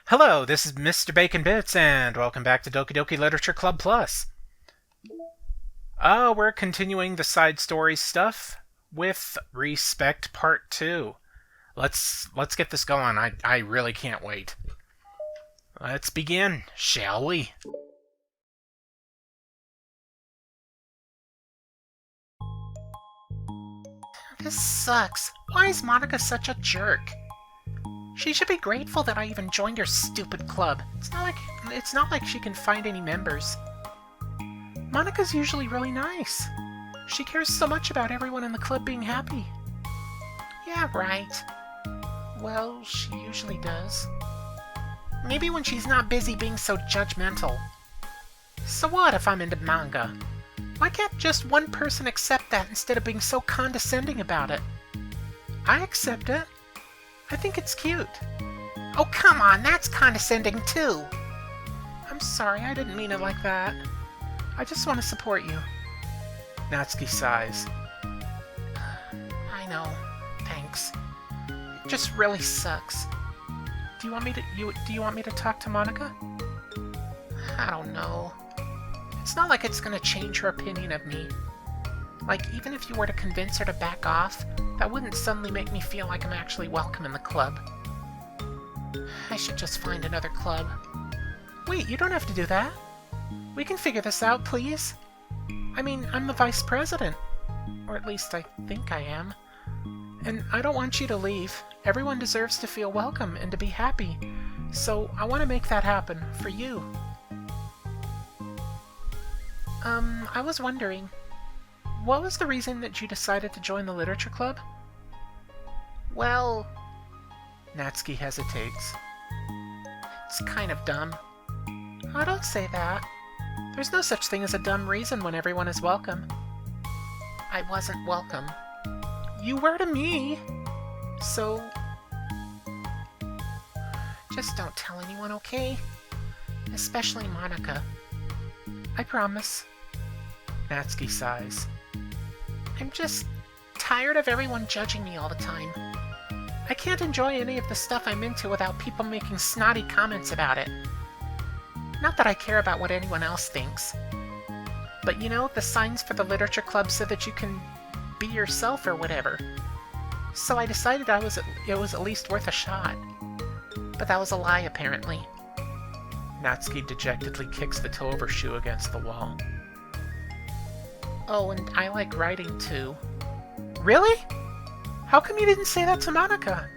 Hello, this is Mr. Bacon Bits, and welcome back to Doki Doki Literature Club Plus. We're continuing the side story stuff with Respect Part 2. Let's get this going. I really can't wait. Let's begin, shall we? This sucks. Why is Monika such a jerk? She should be grateful that I even joined her stupid club. It's not like she can find any members. Monika's usually really nice. She cares so much about everyone in the club being happy. Yeah, right. Well, she usually does. Maybe when she's not busy being so judgmental. So what if I'm into manga? Why can't just one person accept that instead of being so condescending about it? I accept it. I think it's cute. Oh, come on, that's condescending too. I'm sorry, I didn't mean it like that. I just want to support you. Natsuki sighs. I know, thanks. It just really sucks. Do you want me to talk to Monika? I don't know. It's not like it's gonna change her opinion of me. Like, even if you were to convince her to back off, that wouldn't suddenly make me feel like I'm actually welcome in the club. I should just find another club. Wait, you don't have to do that. We can figure this out, please. I mean, I'm the vice president. Or at least I think I am. And I don't want you to leave. Everyone deserves to feel welcome and to be happy. So I want to make that happen, for you. I was wondering, what was the reason that you decided to join the literature club? Well... Natsuki hesitates. It's kind of dumb. Oh, don't say that. There's no such thing as a dumb reason when everyone is welcome. I wasn't welcome. You were to me. So... just don't tell anyone, okay? Especially Monika. I promise. Natsuki sighs. I'm just tired of everyone judging me all the time. I can't enjoy any of the stuff I'm into without people making snotty comments about it. Not that I care about what anyone else thinks. But you know, the signs for the literature club said that you can be yourself or whatever. So I decided it was at least worth a shot. But that was a lie, apparently. Natsuki dejectedly kicks the toe of her shoe against the wall. Oh, and I like writing too. Really? How come you didn't say that to Monika?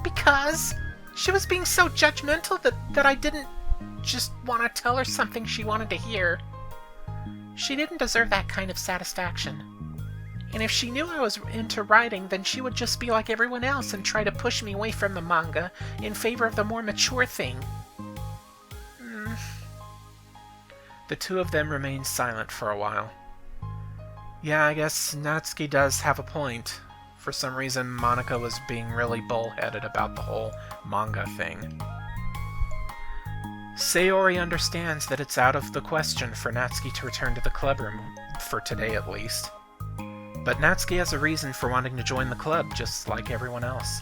Because she was being so judgmental that I didn't just want to tell her something she wanted to hear. She didn't deserve that kind of satisfaction. And if she knew I was into writing, then she would just be like everyone else and try to push me away from the manga in favor of the more mature thing. The two of them remained silent for a while. Yeah, I guess Natsuki does have a point. For some reason, Monika was being really bullheaded about the whole manga thing. Sayori understands that it's out of the question for Natsuki to return to the clubroom, for today at least. But Natsuki has a reason for wanting to join the club, just like everyone else.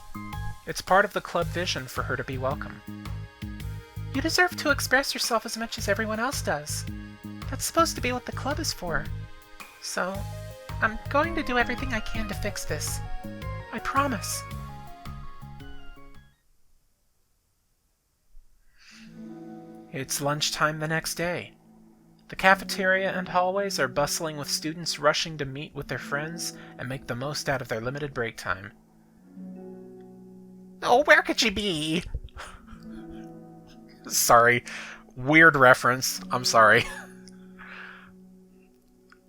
It's part of the club vision for her to be welcome. You deserve to express yourself as much as everyone else does. That's supposed to be what the club is for. So, I'm going to do everything I can to fix this. I promise. It's lunchtime the next day. The cafeteria and hallways are bustling with students rushing to meet with their friends and make the most out of their limited break time. Oh, where could she be? Sorry. Weird reference. I'm sorry.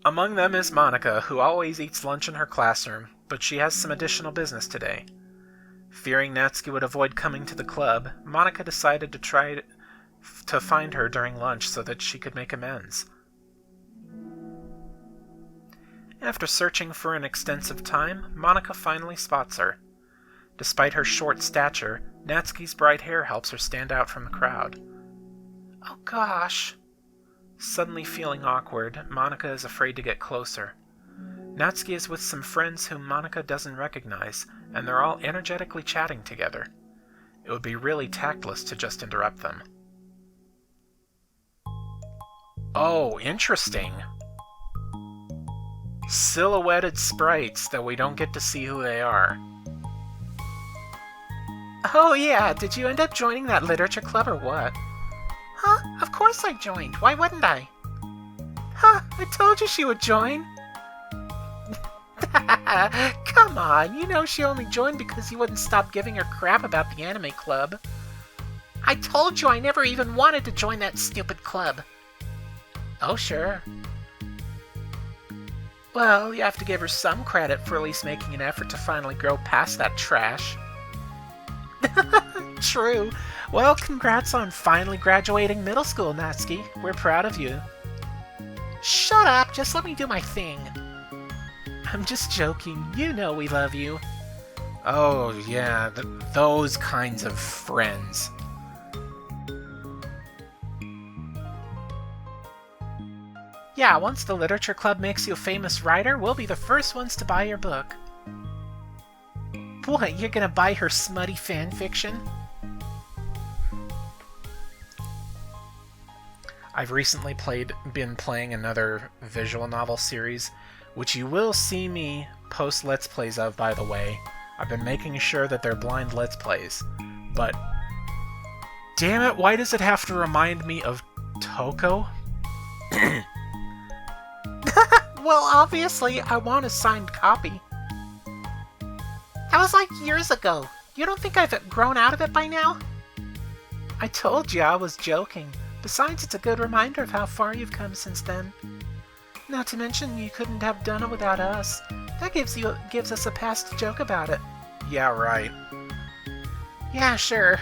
Among them is Monika, who always eats lunch in her classroom, but she has some additional business today. Fearing Natsuki would avoid coming to the club, Monika decided to try to find her during lunch so that she could make amends. After searching for an extensive time, Monika finally spots her. Despite her short stature, Natsuki's bright hair helps her stand out from the crowd. Oh gosh. Suddenly feeling awkward, Monika is afraid to get closer. Natsuki is with some friends whom Monika doesn't recognize, and they're all energetically chatting together. It would be really tactless to just interrupt them. Oh, interesting. Silhouetted sprites, though we don't get to see who they are. Oh yeah, did you end up joining that literature club or what? Huh? Of course I joined. Why wouldn't I? Huh, I told you she would join. Come on, you know she only joined because you wouldn't stop giving her crap about the anime club. I told you I never even wanted to join that stupid club. Oh, sure. Well, you have to give her some credit for at least making an effort to finally grow past that trash. True. Well, congrats on finally graduating middle school, Natsuki. We're proud of you. Shut up, just let me do my thing. I'm just joking. You know we love you. Oh, yeah, those kinds of friends. Yeah, once the literature club makes you a famous writer, we'll be the first ones to buy your book. What, you're gonna buy her smutty fanfiction? I've recently been playing another visual novel series, which you will see me post Let's Plays of, by the way. I've been making sure that they're blind Let's Plays. But, damn it, why does it have to remind me of Toko? Well, obviously, I want a signed copy. That was like years ago. You don't think I've grown out of it by now? I told you I was joking. Besides, it's a good reminder of how far you've come since then. Not to mention, you couldn't have done it without us. That gives us a pass to joke about it. Yeah, right. Yeah, sure.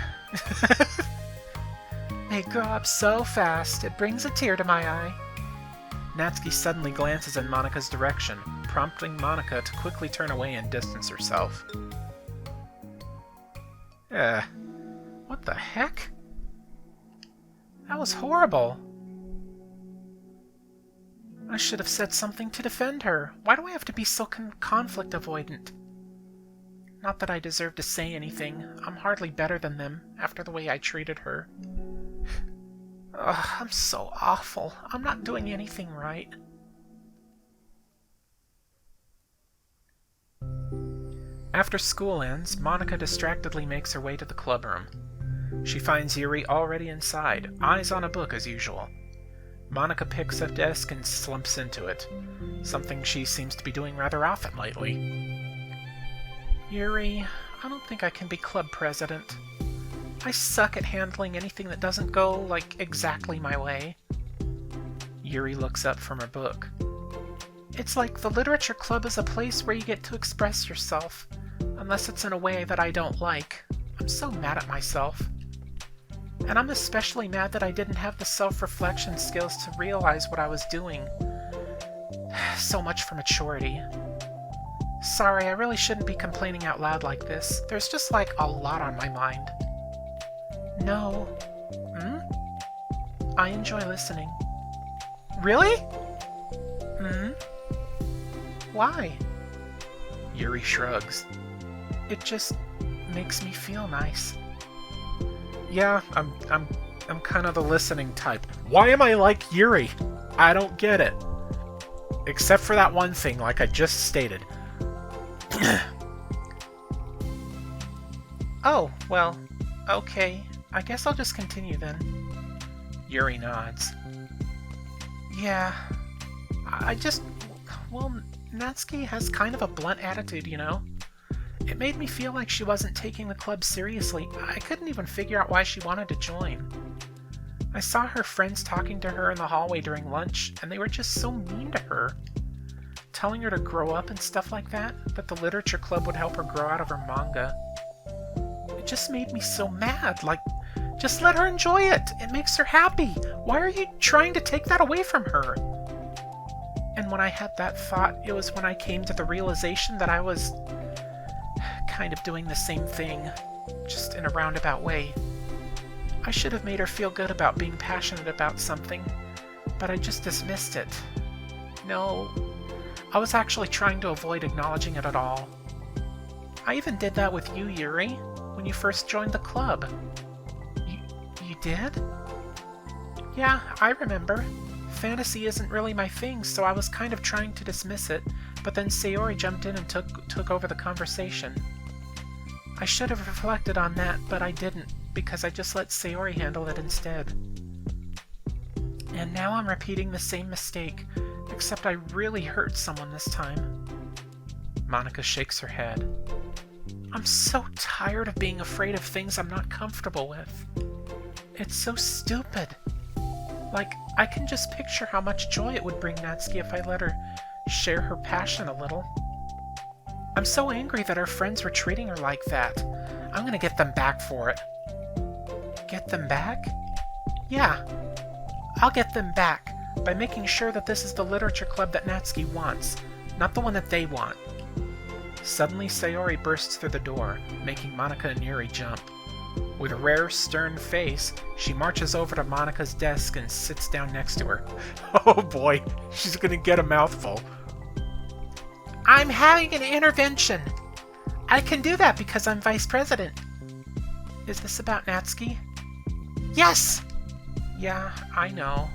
They grow up so fast, it brings a tear to my eye. Natsuki suddenly glances in Monika's direction, prompting Monika to quickly turn away and distance herself. What the heck? That was horrible. I should have said something to defend her. Why do I have to be so conflict avoidant? Not that I deserve to say anything. I'm hardly better than them, after the way I treated her. Ugh, I'm so awful. I'm not doing anything right. After school ends, Monika distractedly makes her way to the clubroom. She finds Yuri already inside, eyes on a book as usual. Monika picks a desk and slumps into it, something she seems to be doing rather often lately. Yuri, I don't think I can be club president. I suck at handling anything that doesn't go, like, exactly my way. Yuri looks up from her book. It's like the literature club is a place where you get to express yourself, unless it's in a way that I don't like. I'm so mad at myself. And I'm especially mad that I didn't have the self-reflection skills to realize what I was doing. So much for maturity. Sorry, I really shouldn't be complaining out loud like this. There's just like a lot on my mind. No. I enjoy listening. Really? Why? Yuri shrugs. It just makes me feel nice. Yeah, I'm kind of the listening type. Why am I like Yuri? I don't get it. Except for that one thing, like I just stated. Oh, well, okay. I guess I'll just continue then. Yuri nods. Yeah, well, Natsuki has kind of a blunt attitude, you know? It made me feel like she wasn't taking the club seriously. I couldn't even figure out why she wanted to join. I saw her friends talking to her in the hallway during lunch, and they were just so mean to her. Telling her to grow up and stuff like that the literature club would help her grow out of her manga. It just made me so mad, like, just let her enjoy it. It makes her happy. Why are you trying to take that away from her? And when I had that thought, it was when I came to the realization that I was kind of doing the same thing, just in a roundabout way. I should have made her feel good about being passionate about something, but I just dismissed it. No, I was actually trying to avoid acknowledging it at all. I even did that with you, Yuri, when you first joined the club. You did? Yeah, I remember. Fantasy isn't really my thing, so I was kind of trying to dismiss it, but then Sayori jumped in and took over the conversation. I should have reflected on that, but I didn't, because I just let Sayori handle it instead. And now I'm repeating the same mistake, except I really hurt someone this time. Monika shakes her head. I'm so tired of being afraid of things I'm not comfortable with. It's so stupid. Like, I can just picture how much joy it would bring Natsuki if I let her share her passion a little. I'm so angry that her friends were treating her like that. I'm gonna get them back for it. Get them back? Yeah. I'll get them back by making sure that this is the literature club that Natsuki wants, not the one that they want. Suddenly, Sayori bursts through the door, making Monika and Yuri jump. With a rare, stern face, she marches over to Monika's desk and sits down next to her. Oh boy, she's gonna get a mouthful. I'm having an intervention. I can do that because I'm vice president. Is this about Natsuki? Yes! Yeah, I know.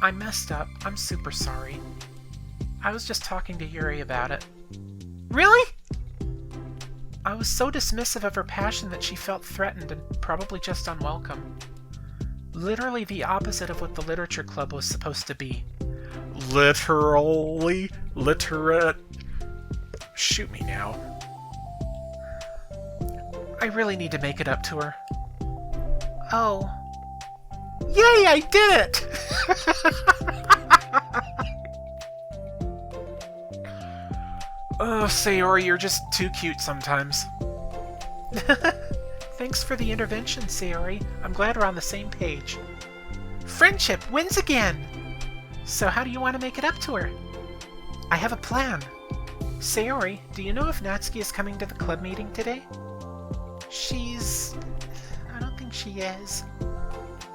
I messed up. I'm super sorry. I was just talking to Yuri about it. Really? I was so dismissive of her passion that she felt threatened and probably just unwelcome. Literally the opposite of what the literature club was supposed to be. Literally? Literate? Shoot me now. I really need to make it up to her. Oh. Yay, I did it! Oh, Sayori, you're just too cute sometimes. Thanks for the intervention, Sayori. I'm glad we're on the same page. Friendship wins again! So how do you want to make it up to her? I have a plan. Sayori, do you know if Natsuki is coming to the club meeting today? I don't think she is.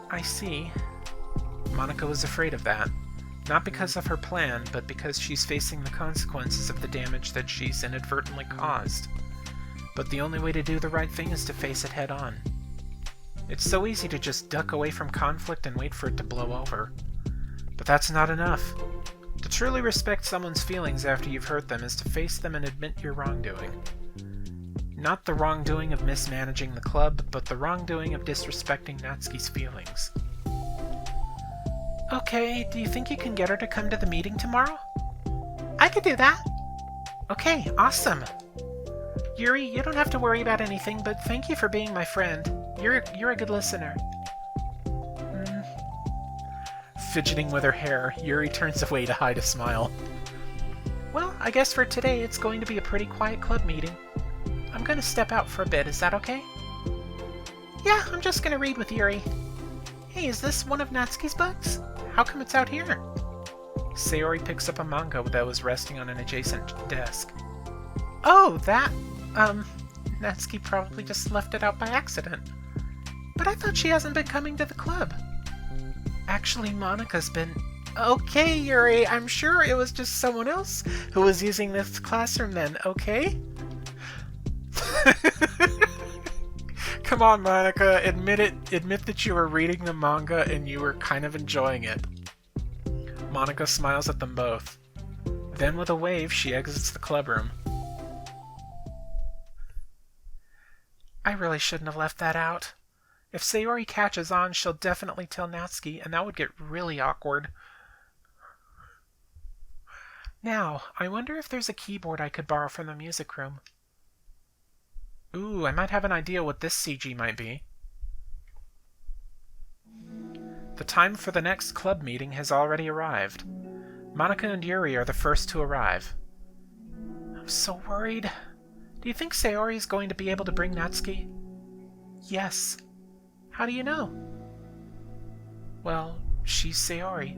I see. Monika was afraid of that. Not because of her plan, but because she's facing the consequences of the damage that she's inadvertently caused. But the only way to do the right thing is to face it head on. It's so easy to just duck away from conflict and wait for it to blow over. But that's not enough. To truly respect someone's feelings after you've hurt them is to face them and admit your wrongdoing. Not the wrongdoing of mismanaging the club, but the wrongdoing of disrespecting Natsuki's feelings. Okay, do you think you can get her to come to the meeting tomorrow? I could do that. Okay, awesome. Yuri, you don't have to worry about anything, but thank you for being my friend. You're a good listener. Fidgeting with her hair, Yuri turns away to hide a smile. Well, I guess for today it's going to be a pretty quiet club meeting. I'm going to step out for a bit, is that okay? Yeah, I'm just going to read with Yuri. Hey, is this one of Natsuki's books? How come it's out here? Sayori picks up a manga that was resting on an adjacent desk. Oh, that... Natsuki probably just left it out by accident. But I thought she hasn't been coming to the club. Actually, Monika's been... Okay, Yuri, I'm sure it was just someone else who was using this classroom then, okay? Come on, Monika, admit it. Admit that you were reading the manga and you were kind of enjoying it. Monika smiles at them both. Then with a wave, she exits the clubroom. I really shouldn't have left that out. If Sayori catches on, she'll definitely tell Natsuki, and that would get really awkward. Now, I wonder if there's a keyboard I could borrow from the music room. Ooh, I might have an idea what this CG might be. The time for the next club meeting has already arrived. Monika and Yuri are the first to arrive. I'm so worried. Do you think Sayori is going to be able to bring Natsuki? Yes. How do you know? Well, she's Sayori.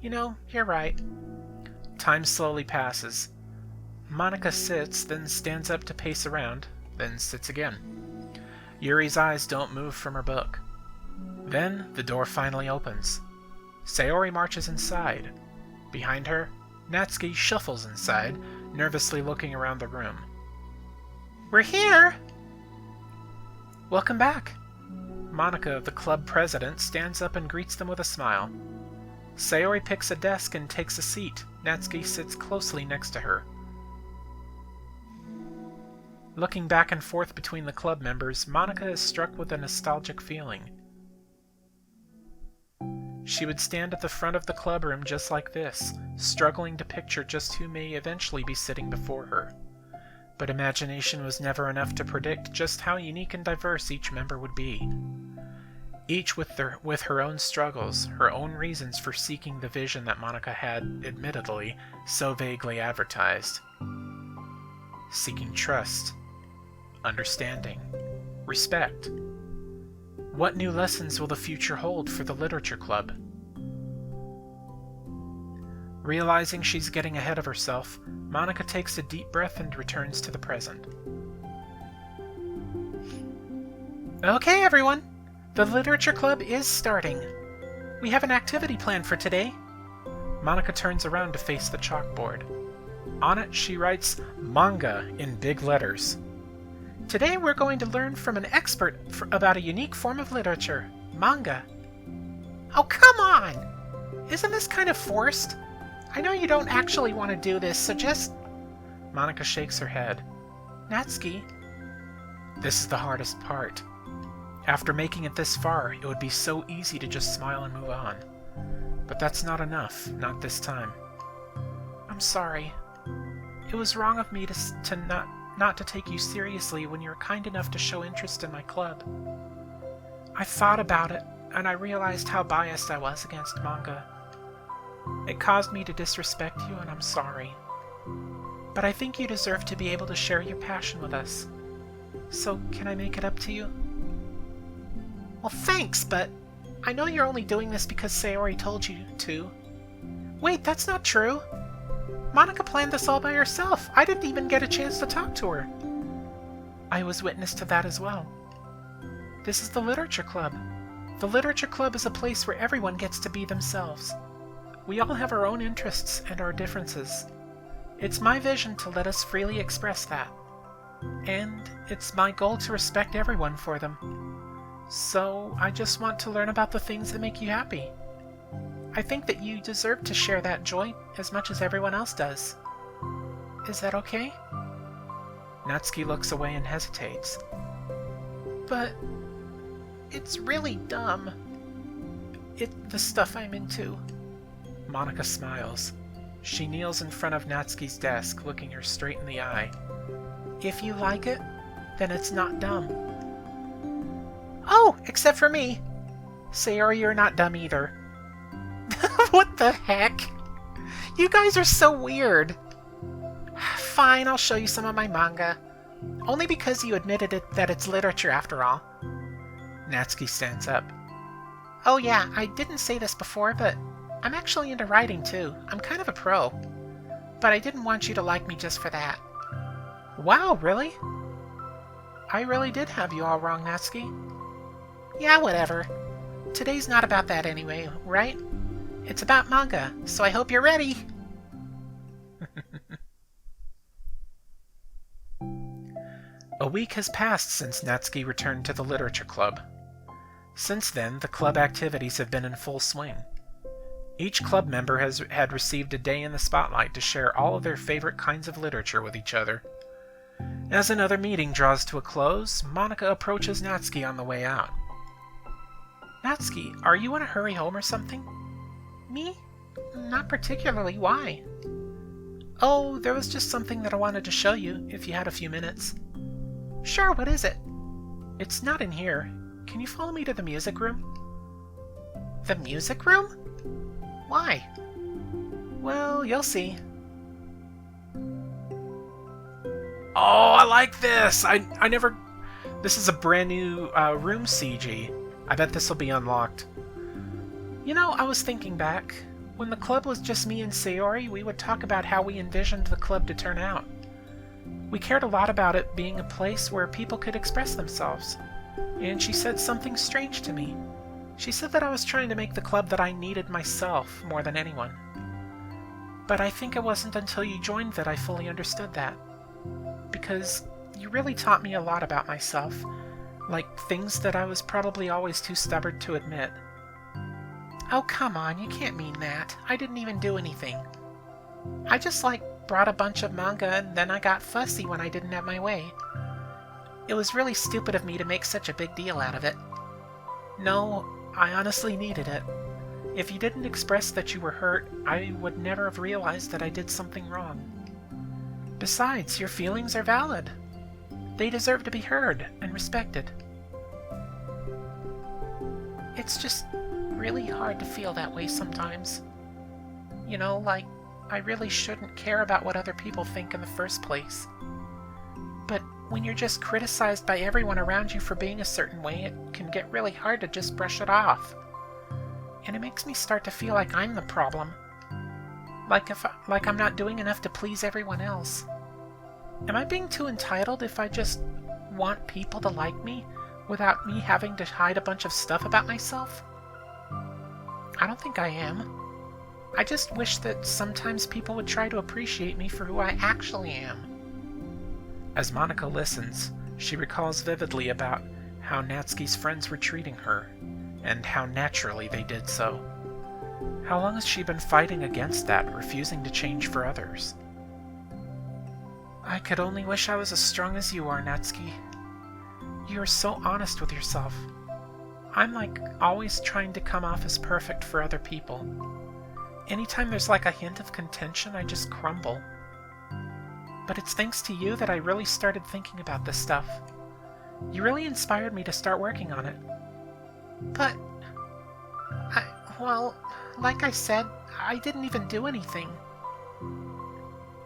You know, you're right. Time slowly passes. Monika sits, then stands up to pace around, then sits again. Yuri's eyes don't move from her book. Then the door finally opens. Sayori marches inside. Behind her, Natsuki shuffles inside, nervously looking around the room. We're here! Welcome back. Monika, the club president, stands up and greets them with a smile. Sayori picks a desk and takes a seat. Natsuki sits closely next to her. Looking back and forth between the club members, Monika is struck with a nostalgic feeling. She would stand at the front of the clubroom just like this, struggling to picture just who may eventually be sitting before her. But imagination was never enough to predict just how unique and diverse each member would be. Each with her own struggles, her own reasons for seeking the vision that Monika had, admittedly, so vaguely advertised. Seeking trust, understanding, respect. What new lessons will the future hold for the literature club? Realizing she's getting ahead of herself, Monika takes a deep breath and returns to the present. Okay, everyone. The literature club is starting. We have an activity planned for today. Monika turns around to face the chalkboard. On it, she writes manga in big letters. Today we're going to learn from an expert about a unique form of literature, manga. Oh, come on! Isn't this kind of forced? I know you don't actually want to do this, so just... Monika shakes her head. Natsuki. This is the hardest part. After making it this far, it would be so easy to just smile and move on. But that's not enough, not this time. I'm sorry. It was wrong of me to not to take you seriously when you were kind enough to show interest in my club. I thought about it, and I realized how biased I was against manga. It caused me to disrespect you, and I'm sorry. But I think you deserve to be able to share your passion with us. So, can I make it up to you? Well, thanks, but I know you're only doing this because Sayori told you to. Wait, that's not true. Monika planned this all by herself. I didn't even get a chance to talk to her. I was witness to that as well. This is the Literature Club. The Literature Club is a place where everyone gets to be themselves. We all have our own interests and our differences. It's my vision to let us freely express that. And it's my goal to respect everyone for them. So, I just want to learn about the things that make you happy. I think that you deserve to share that joy as much as everyone else does. Is that okay? Natsuki looks away and hesitates. But... it's really dumb. The stuff I'm into. Monika smiles. She kneels in front of Natsuki's desk, looking her straight in the eye. If you like it, then it's not dumb. Oh, except for me. Sayori, you're not dumb either. What the heck? You guys are so weird. Fine, I'll show you some of my manga. Only because you admitted that it's literature after all. Natsuki stands up. Oh yeah, I didn't say this before, but I'm actually into writing too. I'm kind of a pro. But I didn't want you to like me just for that. Wow, really? I really did have you all wrong, Natsuki. Yeah, whatever. Today's not about that anyway, right? It's about manga, so I hope you're ready. A week has passed since Natsuki returned to the literature club. Since then, the club activities have been in full swing. Each club member had received a day in the spotlight to share all of their favorite kinds of literature with each other. As another meeting draws to a close, Monika approaches Natsuki on the way out. Natsuki, are you in a hurry home or something? Me? Not particularly. Why? Oh, there was just something that I wanted to show you, if you had a few minutes. Sure, what is it? It's not in here. Can you follow me to the music room? The music room? Why? Well, you'll see. Oh, I like this! I never... This is a brand new room CG. I bet this will be unlocked. You know, I was thinking back. When the club was just me and Sayori, we would talk about how we envisioned the club to turn out. We cared a lot about it being a place where people could express themselves. And she said something strange to me. She said that I was trying to make the club that I needed myself more than anyone. But I think it wasn't until you joined that I fully understood that. Because you really taught me a lot about myself, like things that I was probably always too stubborn to admit. Oh, come on, you can't mean that. I didn't even do anything. I just, brought a bunch of manga and then I got fussy when I didn't have my way. It was really stupid of me to make such a big deal out of it. No, I honestly needed it. If you didn't express that you were hurt, I would never have realized that I did something wrong. Besides, your feelings are valid. They deserve to be heard and respected. It's just really hard to feel that way sometimes. You know, I really shouldn't care about what other people think in the first place. But when you're just criticized by everyone around you for being a certain way, it can get really hard to just brush it off. And it makes me start to feel like I'm the problem. Like I'm not doing enough to please everyone else. Am I being too entitled if I just want people to like me without me having to hide a bunch of stuff about myself? I don't think I am. I just wish that sometimes people would try to appreciate me for who I actually am. As Monika listens, she recalls vividly about how Natsuki's friends were treating her, and how naturally they did so. How long has she been fighting against that, refusing to change for others? I could only wish I was as strong as you are, Natsuki. You are so honest with yourself. I'm always trying to come off as perfect for other people. Anytime there's a hint of contention, I just crumble. But it's thanks to you that I really started thinking about this stuff. You really inspired me to start working on it. But, like I said, I didn't even do anything.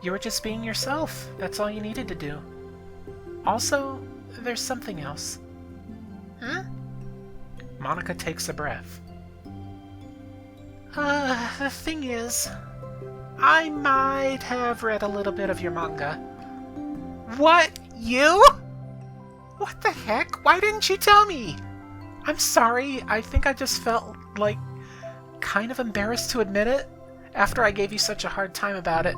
You were just being yourself. That's all you needed to do. Also, there's something else. Huh? Monika takes a breath. The thing is, I might have read a little bit of your manga. What? You? What the heck? Why didn't you tell me? I'm sorry. I think I just felt kind of embarrassed to admit it after I gave you such a hard time about it.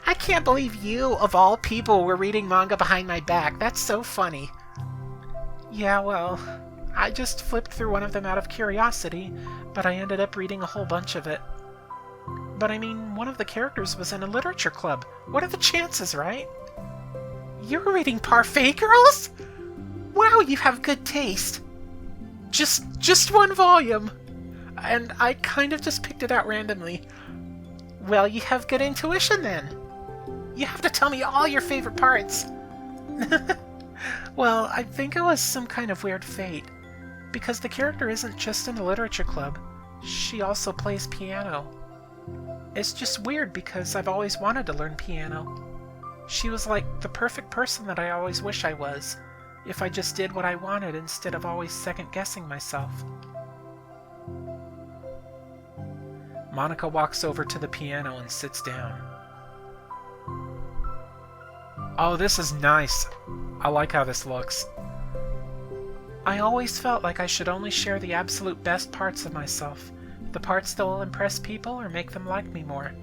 I can't believe you, of all people, were reading manga behind my back. That's so funny. Yeah, well, I just flipped through one of them out of curiosity, but I ended up reading a whole bunch of it. But I mean, one of the characters was in a literature club. What are the chances, right? You're reading Parfait Girls? Wow, you have good taste. Just one volume. and I kind of just picked it out randomly. Well, you have good intuition then. You have to tell me all your favorite parts. Well, I think it was some kind of weird fate, because the character isn't just in the literature club, she also plays piano. It's just weird because I've always wanted to learn piano. She was like the perfect person that I always wish I was, if I just did what I wanted instead of always second-guessing myself. Monika walks over to the piano and sits down. Oh, this is nice. I like how this looks. I always felt like I should only share the absolute best parts of myself, the parts that will impress people or make them like me more.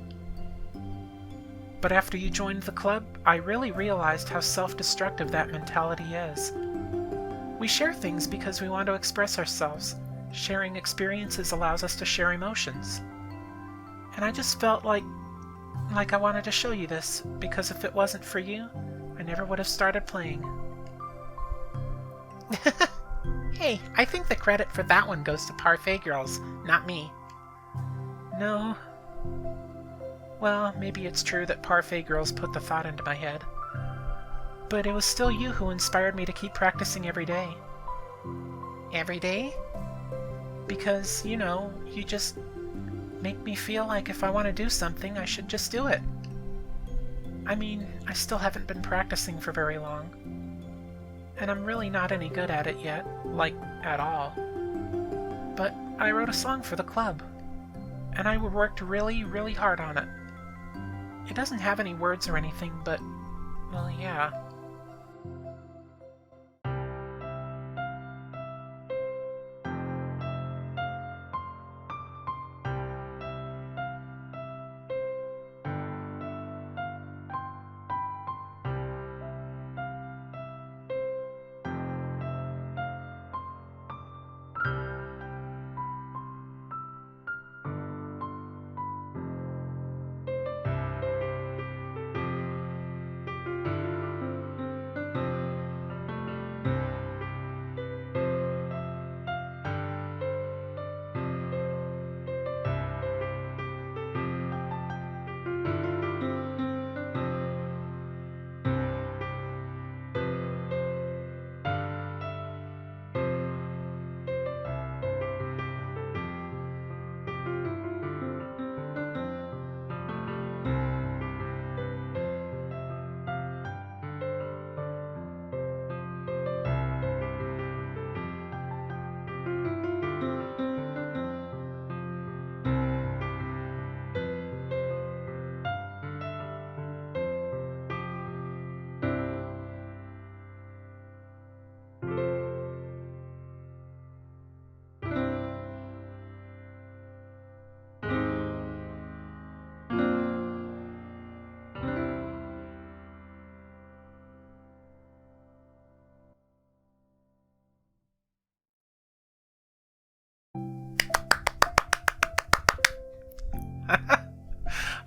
But after you joined the club, I really realized how self-destructive that mentality is. We share things because we want to express ourselves. Sharing experiences allows us to share emotions. And I just felt like I wanted to show you this, because if it wasn't for you, I never would have started playing. Hey, I think the credit for that one goes to Parfait Girls, not me. No. Well, maybe it's true that Parfait Girls put the thought into my head. But it was still you who inspired me to keep practicing every day. Every day? Because, you just make me feel like if I want to do something, I should just do it. I mean, I still haven't been practicing for very long. And I'm really not any good at it yet, like, at all. But I wrote a song for the club. And I worked really, really hard on it. It doesn't have any words or anything, but, well, yeah.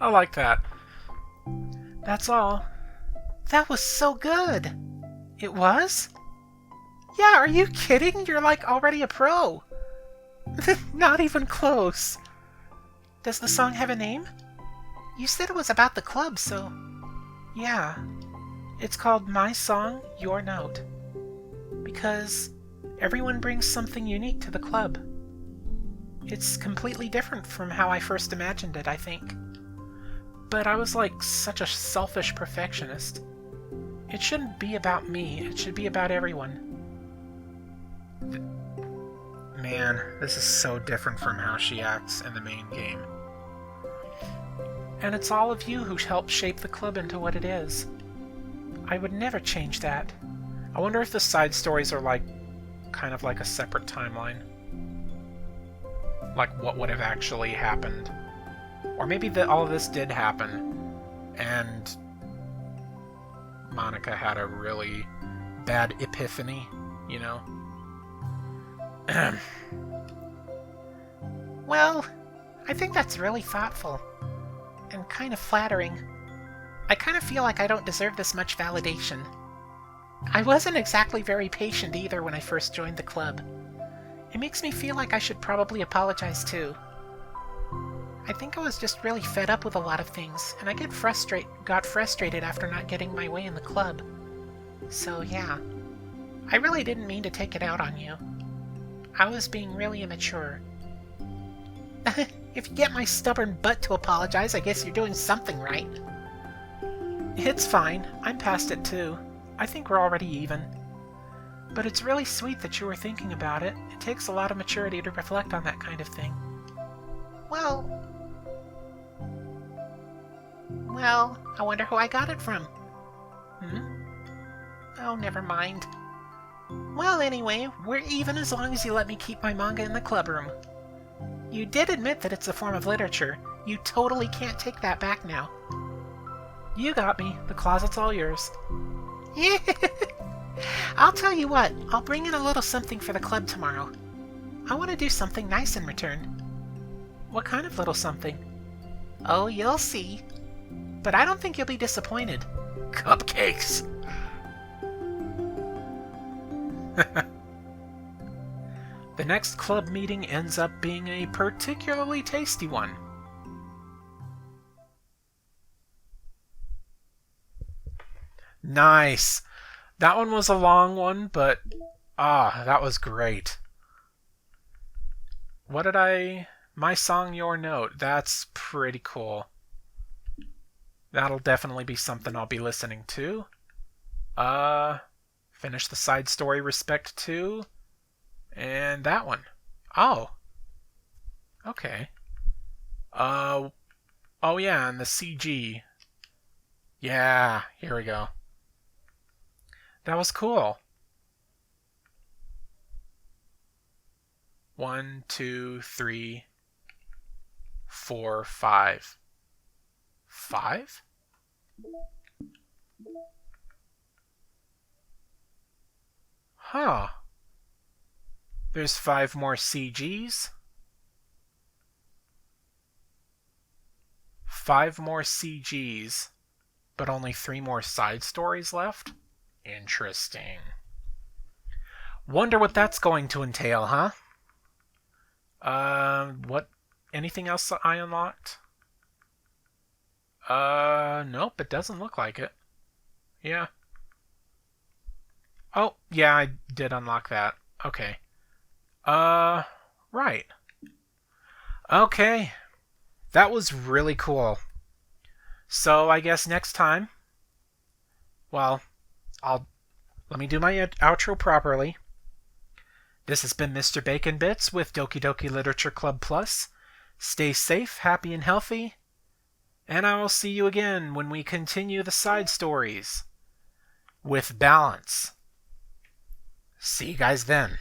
I like that. That's all. That was so good. It was? Yeah, are you kidding? You're like already a pro. Not even close. Does the song have a name? You said it was about the club, so... Yeah. It's called My Song, Your Note. Because everyone brings something unique to the club. It's completely different from how I first imagined it, I think. But I was like such a selfish perfectionist. It shouldn't be about me, it should be about everyone. Man, this is so different from how she acts in the main game. And it's all of you who helped shape the club into what it is. I would never change that. I wonder if the side stories are like, kind of like a separate timeline. Like what would have actually happened. Or maybe all of this did happen, and Monika had a really bad epiphany, Well, I think that's really thoughtful. And kind of flattering. I kind of feel like I don't deserve this much validation. I wasn't exactly very patient either when I first joined the club. It makes me feel like I should probably apologize too. I think I was just really fed up with a lot of things, and I got frustrated after not getting my way in the club. So yeah, I really didn't mean to take it out on you. I was being really immature. If you get my stubborn butt to apologize, I guess you're doing something right. It's fine. I'm past it too. I think we're already even. But it's really sweet that you were thinking about it. It takes a lot of maturity to reflect on that kind of thing. Well, I wonder who I got it from. Oh, never mind. Well, anyway, we're even as long as you let me keep my manga in the club room. You did admit that it's a form of literature. You totally can't take that back now. You got me. The closet's all yours. I'll tell you what, I'll bring in a little something for the club tomorrow. I want to do something nice in return. What kind of little something? Oh, you'll see. But I don't think you'll be disappointed. Cupcakes! The next club meeting ends up being a particularly tasty one. Nice! That one was a long one, but that was great. What did My Song, Your Note. That's pretty cool. That'll definitely be something I'll be listening to. Finish the side story Respect 2. And that one. Oh. Okay. Oh yeah, and the CG. Yeah, here we go. That was cool. 1, 2, 3, 4, 5. 5? Huh. There's 5 more CGs. 5 more CGs, but only 3 more side stories left? Interesting. Wonder what that's going to entail, huh? What? Anything else I unlocked? Nope, it doesn't look like it. Yeah. Oh, yeah, I did unlock that. Okay. Right. Okay. That was really cool. So I guess next time, well, let me do my outro properly. This has been Mr. Bacon Bits with Doki Doki Literature Club Plus. Stay safe, happy, and healthy, and I will see you again when we continue the side stories with balance. See you guys then.